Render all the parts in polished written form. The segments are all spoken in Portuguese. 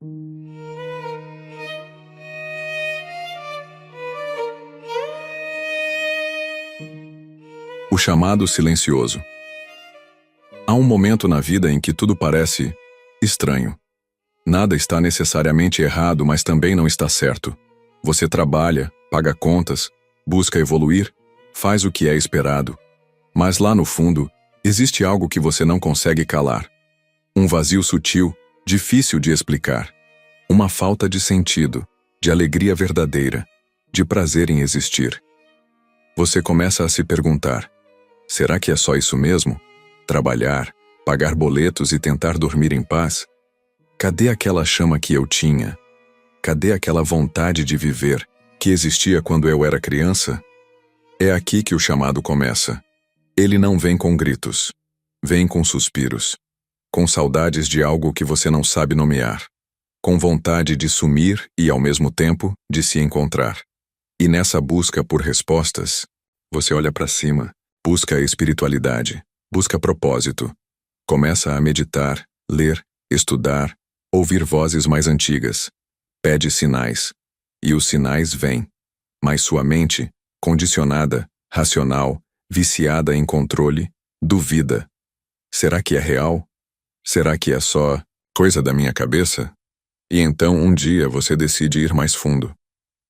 O chamado silencioso. Há um momento na vida em que tudo parece estranho. Nada está necessariamente errado, mas também não está certo. Você trabalha, paga contas, busca evoluir, faz o que é esperado. Mas lá no fundo, existe algo que você não consegue calar. Um vazio sutil, difícil de explicar. Uma falta de sentido, de alegria verdadeira, de prazer em existir. Você começa a se perguntar: será que é só isso mesmo? Trabalhar, pagar boletos e tentar dormir em paz? Cadê aquela chama que eu tinha? Cadê aquela vontade de viver que existia quando eu era criança? É aqui que o chamado começa. Ele não vem com gritos. Vem com suspiros. Com saudades de algo que você não sabe nomear. Com vontade de sumir e, ao mesmo tempo, de se encontrar. E nessa busca por respostas, você olha para cima, busca a espiritualidade, busca propósito. Começa a meditar, ler, estudar, ouvir vozes mais antigas. Pede sinais. E os sinais vêm. Mas sua mente, condicionada, racional, viciada em controle, duvida. Será que é real? Será que é só coisa da minha cabeça? E então um dia você decide ir mais fundo.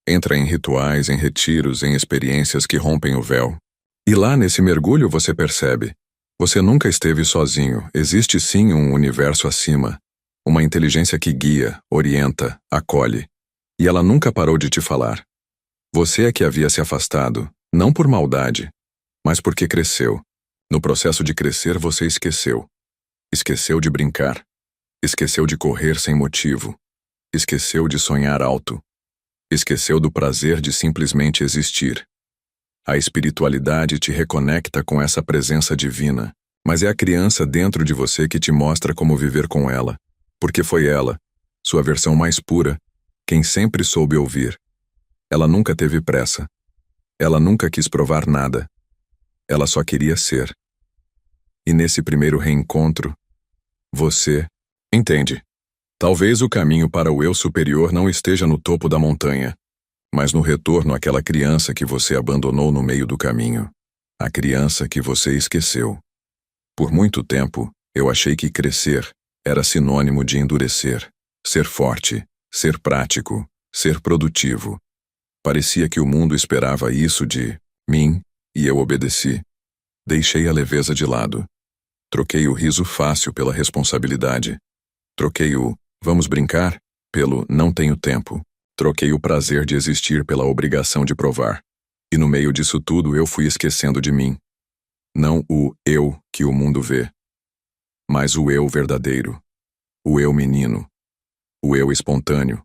Entra em rituais, em retiros, em experiências que rompem o véu. E lá nesse mergulho você percebe: você nunca esteve sozinho, existe sim um universo acima. Uma inteligência que guia, orienta, acolhe. E ela nunca parou de te falar. Você é que havia se afastado, não por maldade, mas porque cresceu. No processo de crescer você esqueceu. Esqueceu de brincar. Esqueceu de correr sem motivo. Esqueceu de sonhar alto. Esqueceu do prazer de simplesmente existir. A espiritualidade te reconecta com essa presença divina, mas é a criança dentro de você que te mostra como viver com ela. Porque foi ela, sua versão mais pura, quem sempre soube ouvir. Ela nunca teve pressa. Ela nunca quis provar nada. Ela só queria ser. E nesse primeiro reencontro, você entende. Talvez o caminho para o eu superior não esteja no topo da montanha, mas no retorno àquela criança que você abandonou no meio do caminho. A criança que você esqueceu. Por muito tempo, eu achei que crescer era sinônimo de endurecer, ser forte, ser prático, ser produtivo. Parecia que o mundo esperava isso de mim, e eu obedeci. Deixei a leveza de lado. Troquei o riso fácil pela responsabilidade. Troquei o vamos brincar pelo não tenho tempo. Troquei o prazer de existir pela obrigação de provar. E no meio disso tudo eu fui esquecendo de mim. Não o eu que o mundo vê, mas o eu verdadeiro, o eu menino, o eu espontâneo,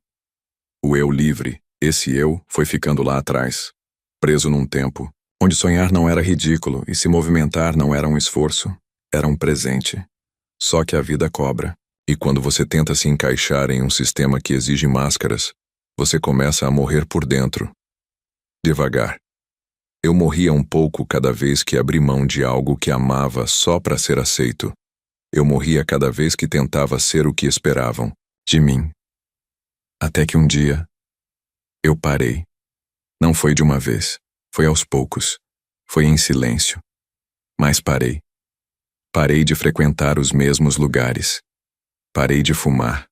o eu livre. Esse eu foi ficando lá atrás, preso num tempo onde sonhar não era ridículo e se movimentar não era um esforço, era um presente. Só que a vida cobra, e quando você tenta se encaixar em um sistema que exige máscaras, você começa a morrer por dentro. Devagar. Eu morria um pouco cada vez que abri mão de algo que amava só para ser aceito. Eu morria cada vez que tentava ser o que esperavam de mim. Até que um dia, eu parei. Não foi de uma vez, foi aos poucos, foi em silêncio. Mas parei. Parei de frequentar os mesmos lugares. Parei de fumar.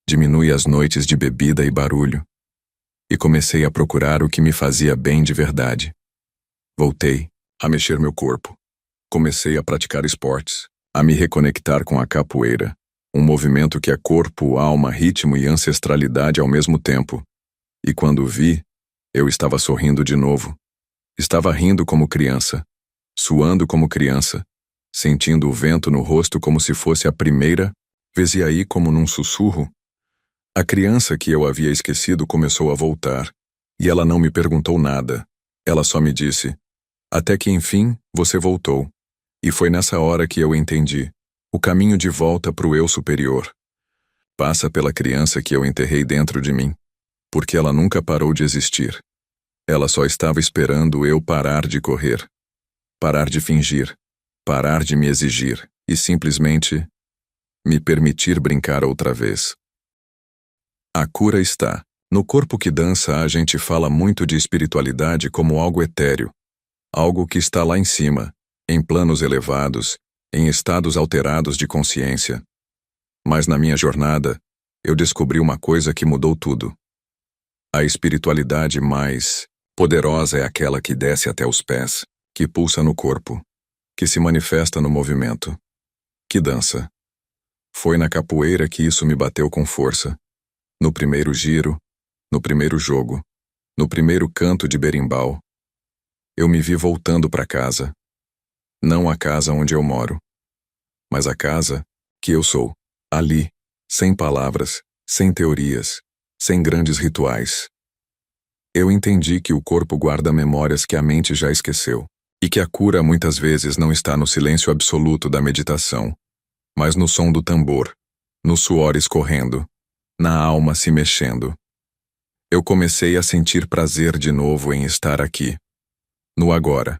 Diminui as noites de bebida e barulho. E comecei a procurar o que me fazia bem de verdade. Voltei a mexer meu corpo. Comecei a praticar esportes, a me reconectar com a capoeira, um movimento que é corpo, alma, ritmo e ancestralidade ao mesmo tempo. E quando vi, eu estava sorrindo de novo. Estava rindo como criança, suando como criança, sentindo o vento no rosto como se fosse a primeira vez e aí como num sussurro. A criança que eu havia esquecido começou a voltar, e ela não me perguntou nada. Ela só me disse: até que enfim, você voltou. E foi nessa hora que eu entendi. O caminho de volta para o eu superior passa pela criança que eu enterrei dentro de mim, porque ela nunca parou de existir. Ela só estava esperando eu parar de correr, parar de fingir, parar de me exigir e simplesmente me permitir brincar outra vez. A cura está. No corpo que dança, a gente fala muito de espiritualidade como algo etéreo, algo que está lá em cima, em planos elevados, em estados alterados de consciência. Mas na minha jornada, eu descobri uma coisa que mudou tudo. A espiritualidade mais poderosa é aquela que desce até os pés, que pulsa no corpo, que se manifesta no movimento, que dança. Foi na capoeira que isso me bateu com força. No primeiro giro, no primeiro jogo, no primeiro canto de berimbau, eu me vi voltando para casa. Não a casa onde eu moro, mas a casa que eu sou, ali, sem palavras, sem teorias, sem grandes rituais. Eu entendi que o corpo guarda memórias que a mente já esqueceu, e que a cura muitas vezes não está no silêncio absoluto da meditação, mas no som do tambor, no suor escorrendo, na alma se mexendo. Eu comecei a sentir prazer de novo em estar aqui, no agora,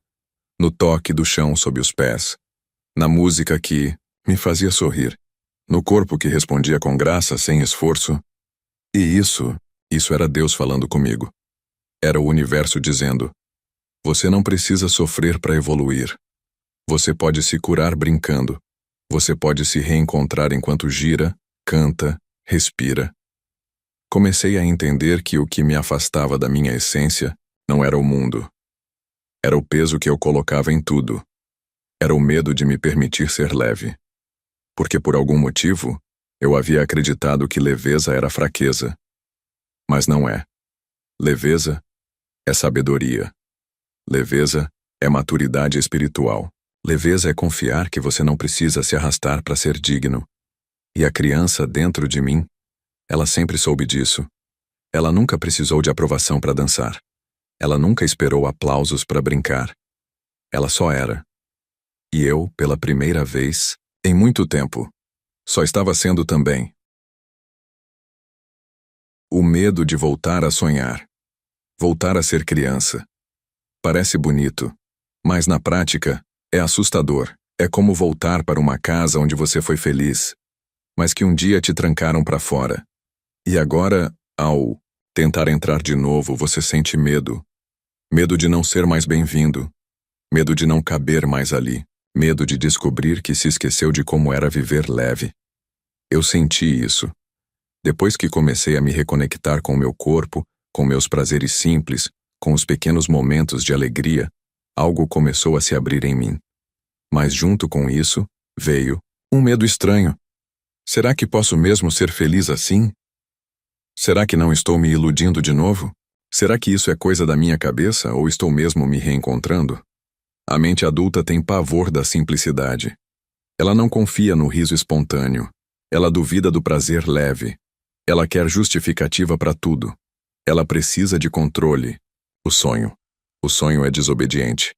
no toque do chão sob os pés, na música que me fazia sorrir, no corpo que respondia com graça sem esforço. E isso era Deus falando comigo. Era o universo dizendo: você não precisa sofrer para evoluir. Você pode se curar brincando. Você pode se reencontrar enquanto gira, canta, respira. Comecei a entender que o que me afastava da minha essência não era o mundo. Era o peso que eu colocava em tudo. Era o medo de me permitir ser leve. Porque por algum motivo, eu havia acreditado que leveza era fraqueza. Mas não é. Leveza é sabedoria. Leveza é maturidade espiritual. Leveza é confiar que você não precisa se arrastar para ser digno. E a criança dentro de mim, ela sempre soube disso. Ela nunca precisou de aprovação para dançar. Ela nunca esperou aplausos para brincar. Ela só era. E eu, pela primeira vez, em muito tempo, só estava sendo também. O medo de voltar a sonhar. Voltar a ser criança. Parece bonito, mas na prática, é assustador. É como voltar para uma casa onde você foi feliz, mas que um dia te trancaram para fora. E agora, ao tentar entrar de novo, você sente medo. Medo de não ser mais bem-vindo. Medo de não caber mais ali. Medo de descobrir que se esqueceu de como era viver leve. Eu senti isso. Depois que comecei a me reconectar com o meu corpo, com meus prazeres simples, com os pequenos momentos de alegria, algo começou a se abrir em mim. Mas junto com isso, veio um medo estranho. Será que posso mesmo ser feliz assim? Será que não estou me iludindo de novo? Será que isso é coisa da minha cabeça ou estou mesmo me reencontrando? A mente adulta tem pavor da simplicidade. Ela não confia no riso espontâneo. Ela duvida do prazer leve. Ela quer justificativa para tudo. Ela precisa de controle. O sonho. O sonho é desobediente.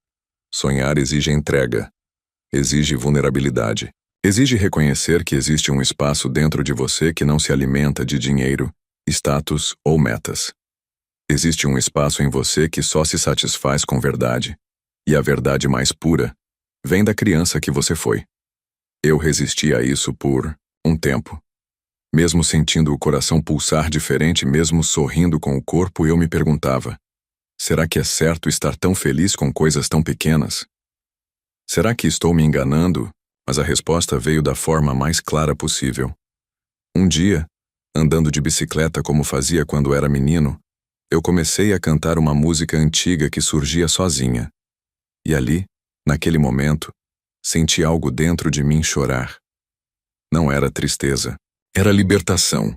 Sonhar exige entrega. Exige vulnerabilidade. Exige reconhecer que existe um espaço dentro de você que não se alimenta de dinheiro, status ou metas. Existe um espaço em você que só se satisfaz com verdade. E a verdade mais pura vem da criança que você foi. Eu resisti a isso por um tempo. Mesmo sentindo o coração pulsar diferente, mesmo sorrindo com o corpo, eu me perguntava: será que é certo estar tão feliz com coisas tão pequenas? Será que estou me enganando? Mas a resposta veio da forma mais clara possível. Um dia, andando de bicicleta como fazia quando era menino, eu comecei a cantar uma música antiga que surgia sozinha. E ali, naquele momento, senti algo dentro de mim chorar. Não era tristeza, era libertação.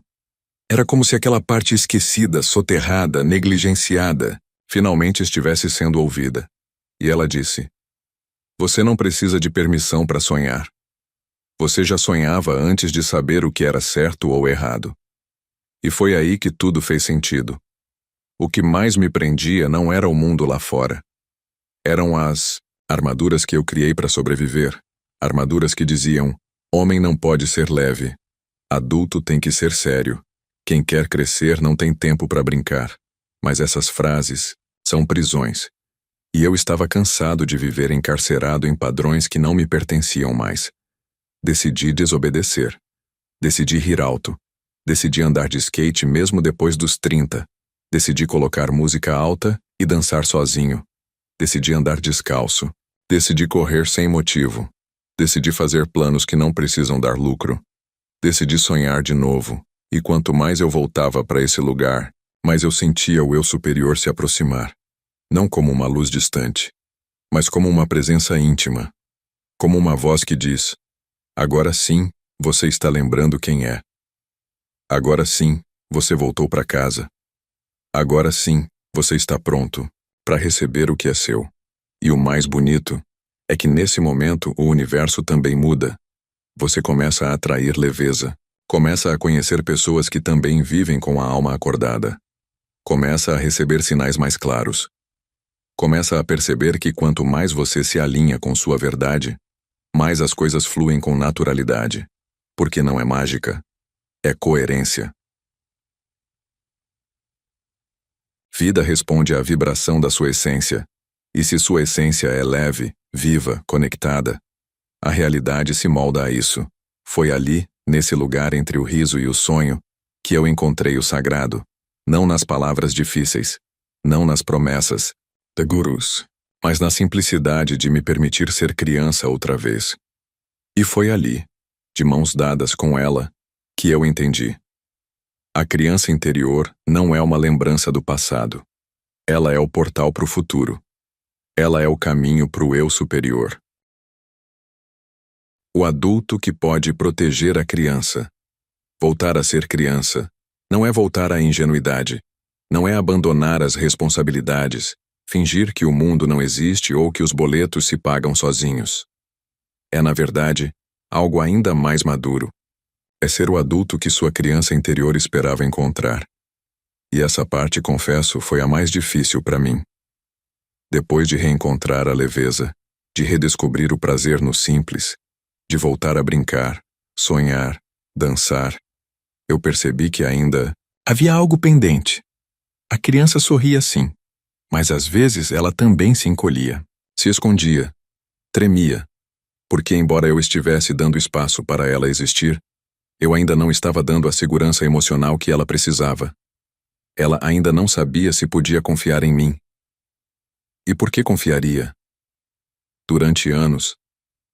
Era como se aquela parte esquecida, soterrada, negligenciada, finalmente estivesse sendo ouvida. E ela disse: você não precisa de permissão para sonhar. Você já sonhava antes de saber o que era certo ou errado. E foi aí que tudo fez sentido. O que mais me prendia não era o mundo lá fora. Eram as armaduras que eu criei para sobreviver. Armaduras que diziam: homem não pode ser leve. Adulto tem que ser sério. Quem quer crescer não tem tempo para brincar. Mas essas frases são prisões. E eu estava cansado de viver encarcerado em padrões que não me pertenciam mais. Decidi desobedecer. Decidi rir alto. Decidi andar de skate mesmo depois dos 30. Decidi colocar música alta e dançar sozinho. Decidi andar descalço. Decidi correr sem motivo. Decidi fazer planos que não precisam dar lucro. Decidi sonhar de novo. E quanto mais eu voltava para esse lugar, mais eu sentia o eu superior se aproximar. Não como uma luz distante, mas como uma presença íntima. Como uma voz que diz: agora sim, você está lembrando quem é. Agora sim, você voltou para casa. Agora sim, você está pronto para receber o que é seu. E o mais bonito é que nesse momento o universo também muda. Você começa a atrair leveza. Começa a conhecer pessoas que também vivem com a alma acordada. Começa a receber sinais mais claros. Começa a perceber que quanto mais você se alinha com sua verdade, mais as coisas fluem com naturalidade. Porque não é mágica, é coerência. Vida responde à vibração da sua essência. E se sua essência é leve, viva, conectada, a realidade se molda a isso. Foi ali, nesse lugar entre o riso e o sonho, que eu encontrei o sagrado, não nas palavras difíceis, não nas promessas de gurus, mas na simplicidade de me permitir ser criança outra vez. E foi ali, de mãos dadas com ela, que eu entendi. A criança interior não é uma lembrança do passado. Ela é o portal para o futuro. Ela é o caminho para o eu superior. O adulto que pode proteger a criança. Voltar a ser criança não é voltar à ingenuidade, não é abandonar as responsabilidades, fingir que o mundo não existe ou que os boletos se pagam sozinhos. É, na verdade, algo ainda mais maduro. É ser o adulto que sua criança interior esperava encontrar. E essa parte, confesso, foi a mais difícil para mim. Depois de reencontrar a leveza, de redescobrir o prazer no simples, de voltar a brincar, sonhar, dançar, eu percebi que ainda havia algo pendente. A criança sorria sim, mas às vezes ela também se encolhia, se escondia, tremia, porque embora eu estivesse dando espaço para ela existir, eu ainda não estava dando a segurança emocional que ela precisava. Ela ainda não sabia se podia confiar em mim. E por que confiaria? Durante anos,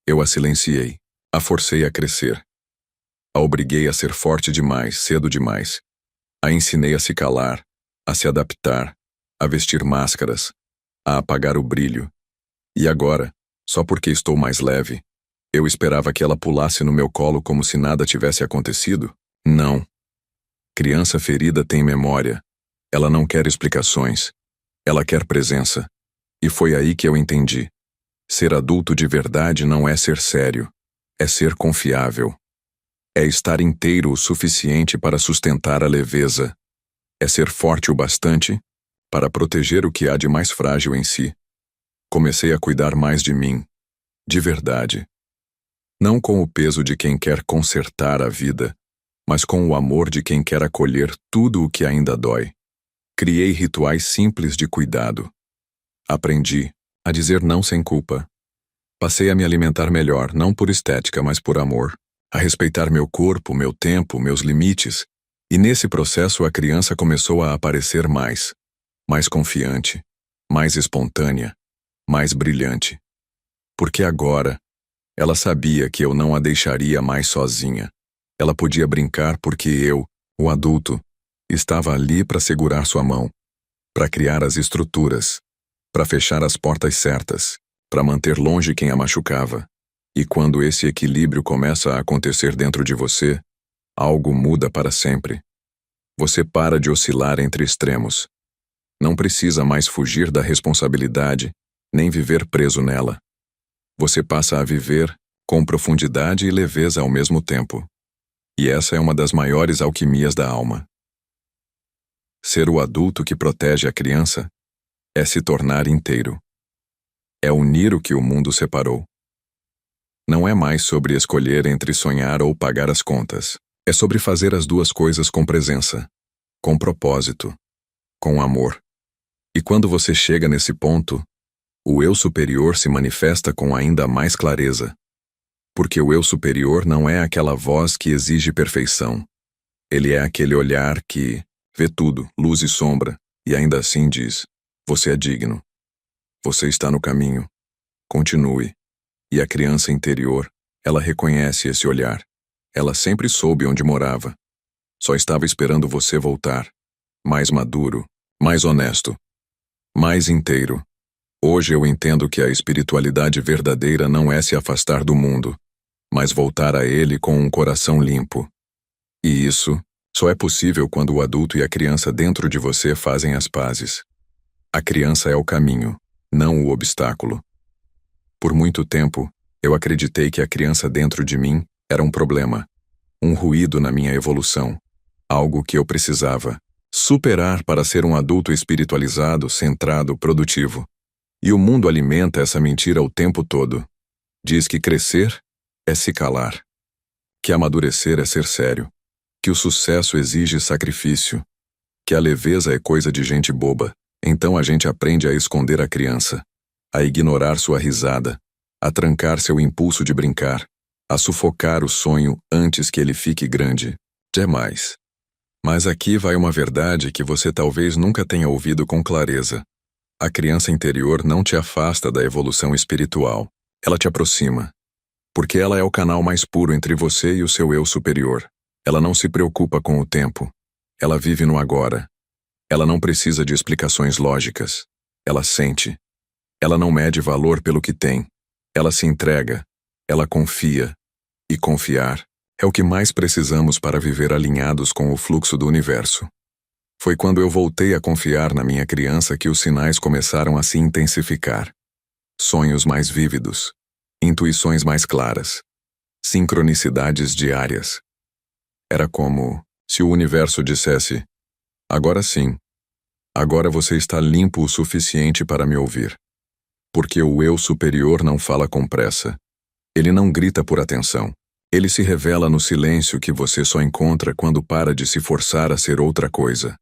eu a silenciei, a forcei a crescer. A obriguei a ser forte demais, cedo demais. A ensinei a se calar, a se adaptar, a vestir máscaras, a apagar o brilho. E agora, só porque estou mais leve, eu esperava que ela pulasse no meu colo como se nada tivesse acontecido? Não. Criança ferida tem memória. Ela não quer explicações. Ela quer presença. E foi aí que eu entendi. Ser adulto de verdade não é ser sério. É ser confiável. É estar inteiro o suficiente para sustentar a leveza. É ser forte o bastante para proteger o que há de mais frágil em si. Comecei a cuidar mais de mim. De verdade. Não com o peso de quem quer consertar a vida, mas com o amor de quem quer acolher tudo o que ainda dói. Criei rituais simples de cuidado. Aprendi a dizer não sem culpa. Passei a me alimentar melhor, não por estética, mas por amor. A respeitar meu corpo, meu tempo, meus limites. E nesse processo a criança começou a aparecer mais confiante, mais espontânea, mais brilhante. Porque agora, ela sabia que eu não a deixaria mais sozinha. Ela podia brincar porque eu, o adulto, estava ali para segurar sua mão, para criar as estruturas, para fechar as portas certas, para manter longe quem a machucava. E quando esse equilíbrio começa a acontecer dentro de você, algo muda para sempre. Você para de oscilar entre extremos. Não precisa mais fugir da responsabilidade, nem viver preso nela. Você passa a viver com profundidade e leveza ao mesmo tempo. E essa é uma das maiores alquimias da alma. Ser o adulto que protege a criança é se tornar inteiro. É unir o que o mundo separou. Não é mais sobre escolher entre sonhar ou pagar as contas. É sobre fazer as duas coisas com presença, com propósito, com amor. E quando você chega nesse ponto, o eu superior se manifesta com ainda mais clareza. Porque o eu superior não é aquela voz que exige perfeição. Ele é aquele olhar que vê tudo, luz e sombra, e ainda assim diz: você é digno. Você está no caminho. Continue. E a criança interior, ela reconhece esse olhar. Ela sempre soube onde morava. Só estava esperando você voltar. Mais maduro, mais honesto, mais inteiro. Hoje eu entendo que a espiritualidade verdadeira não é se afastar do mundo, mas voltar a ele com um coração limpo. E isso só é possível quando o adulto e a criança dentro de você fazem as pazes. A criança é o caminho, não o obstáculo. Por muito tempo, eu acreditei que a criança dentro de mim era um problema, um ruído na minha evolução, algo que eu precisava superar para ser um adulto espiritualizado, centrado, produtivo. E o mundo alimenta essa mentira o tempo todo. Diz que crescer é se calar, que amadurecer é ser sério, que o sucesso exige sacrifício, que a leveza é coisa de gente boba. Então a gente aprende a esconder a criança, a ignorar sua risada, a trancar seu impulso de brincar, a sufocar o sonho antes que ele fique grande. Demais. Mas aqui vai uma verdade que você talvez nunca tenha ouvido com clareza. A criança interior não te afasta da evolução espiritual. Ela te aproxima. Porque ela é o canal mais puro entre você e o seu eu superior. Ela não se preocupa com o tempo. Ela vive no agora. Ela não precisa de explicações lógicas. Ela sente. Ela não mede valor pelo que tem. Ela se entrega. Ela confia. E confiar é o que mais precisamos para viver alinhados com o fluxo do universo. Foi quando eu voltei a confiar na minha criança que os sinais começaram a se intensificar. Sonhos mais vívidos, intuições mais claras, sincronicidades diárias. Era como se o universo dissesse: agora sim, agora você está limpo o suficiente para me ouvir. Porque o eu superior não fala com pressa. Ele não grita por atenção. Ele se revela no silêncio que você só encontra quando para de se forçar a ser outra coisa.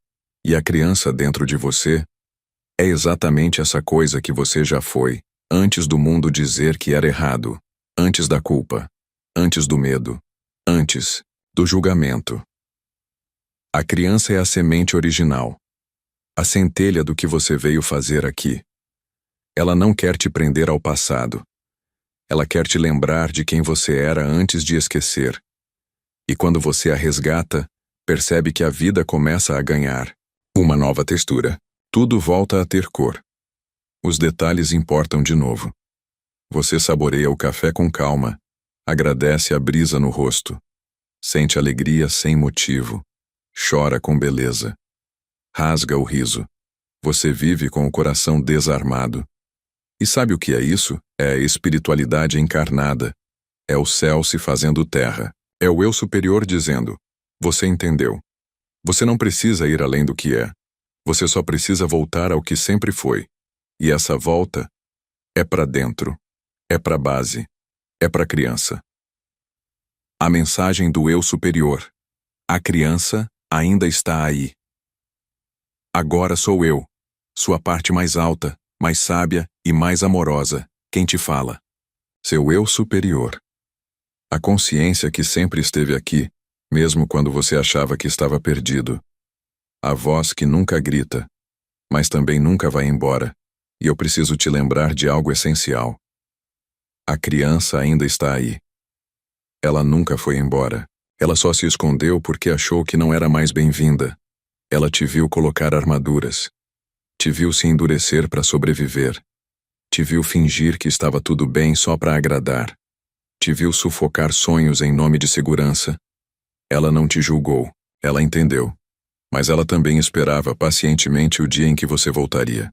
E a criança dentro de você é exatamente essa coisa que você já foi, antes do mundo dizer que era errado, antes da culpa, antes do medo, antes do julgamento. A criança é a semente original, a centelha do que você veio fazer aqui. Ela não quer te prender ao passado. Ela quer te lembrar de quem você era antes de esquecer. E quando você a resgata, percebe que a vida começa a ganhar uma nova textura. Tudo volta a ter cor. Os detalhes importam de novo. Você saboreia o café com calma, agradece a brisa no rosto, sente alegria sem motivo, chora com beleza, rasga o riso. Você vive com o coração desarmado. E sabe o que é isso? É a espiritualidade encarnada. É o céu se fazendo terra. É o eu superior dizendo: você entendeu. Você não precisa ir além do que é. Você só precisa voltar ao que sempre foi. E essa volta é para dentro. É para base. É para criança. A mensagem do eu superior. A criança ainda está aí. Agora sou eu, sua parte mais alta, mais sábia e mais amorosa, quem te fala. Seu eu superior. A consciência que sempre esteve aqui, mesmo quando você achava que estava perdido. A voz que nunca grita, mas também nunca vai embora, e eu preciso te lembrar de algo essencial. A criança ainda está aí. Ela nunca foi embora. Ela só se escondeu porque achou que não era mais bem-vinda. Ela te viu colocar armaduras. Te viu se endurecer para sobreviver. Te viu fingir que estava tudo bem só para agradar. Te viu sufocar sonhos em nome de segurança. Ela não te julgou. Ela entendeu. Mas ela também esperava pacientemente o dia em que você voltaria.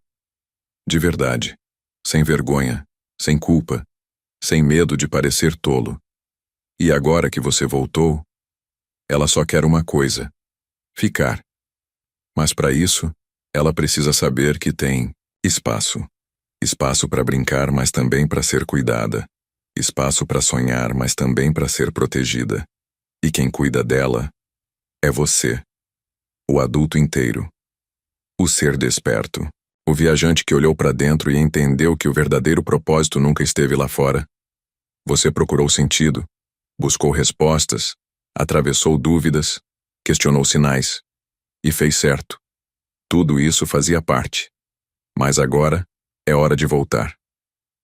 De verdade. Sem vergonha. Sem culpa. Sem medo de parecer tolo. E agora que você voltou, ela só quer uma coisa: ficar. Mas para isso, ela precisa saber que tem espaço. Espaço para brincar, mas também para ser cuidada. Espaço para sonhar, mas também para ser protegida. E quem cuida dela é você. O adulto inteiro. O ser desperto. O viajante que olhou para dentro e entendeu que o verdadeiro propósito nunca esteve lá fora. Você procurou sentido, buscou respostas, atravessou dúvidas, questionou sinais e fez certo. Tudo isso fazia parte. Mas agora é hora de voltar.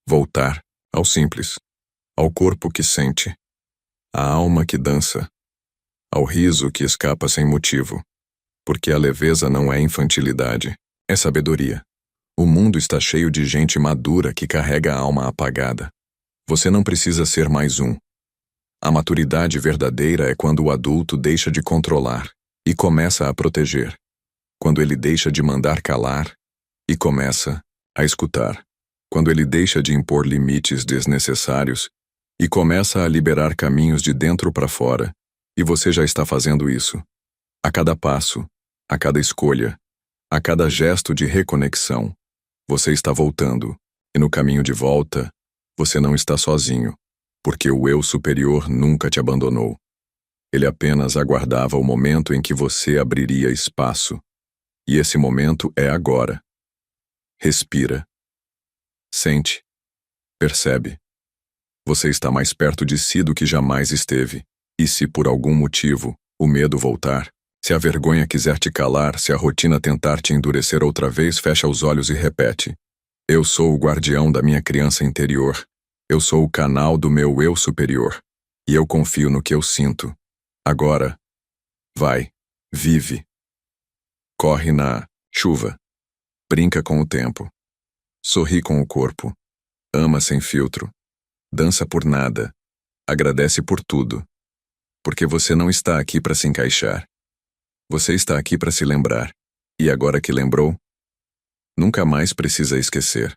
Voltar ao simples, ao corpo que sente, à alma que dança, ao riso que escapa sem motivo. Porque a leveza não é infantilidade, é sabedoria. O mundo está cheio de gente madura que carrega a alma apagada. Você não precisa ser mais um. A maturidade verdadeira é quando o adulto deixa de controlar e começa a proteger. Quando ele deixa de mandar calar e começa a escutar. Quando ele deixa de impor limites desnecessários e começa a liberar caminhos de dentro para fora. E você já está fazendo isso. A cada passo, a cada escolha, a cada gesto de reconexão, você está voltando. E no caminho de volta, você não está sozinho, porque o eu superior nunca te abandonou. Ele apenas aguardava o momento em que você abriria espaço. E esse momento é agora. Respira. Sente. Percebe. Você está mais perto de si do que jamais esteve. E se por algum motivo o medo voltar, se a vergonha quiser te calar, se a rotina tentar te endurecer outra vez, fecha os olhos e repete. Eu sou o guardião da minha criança interior. Eu sou o canal do meu eu superior. E eu confio no que eu sinto. Agora, vai, vive. Corre na chuva. Brinca com o tempo. Sorri com o corpo. Ama sem filtro. Dança por nada. Agradece por tudo. Porque você não está aqui para se encaixar. Você está aqui para se lembrar. E agora que lembrou, nunca mais precisa esquecer.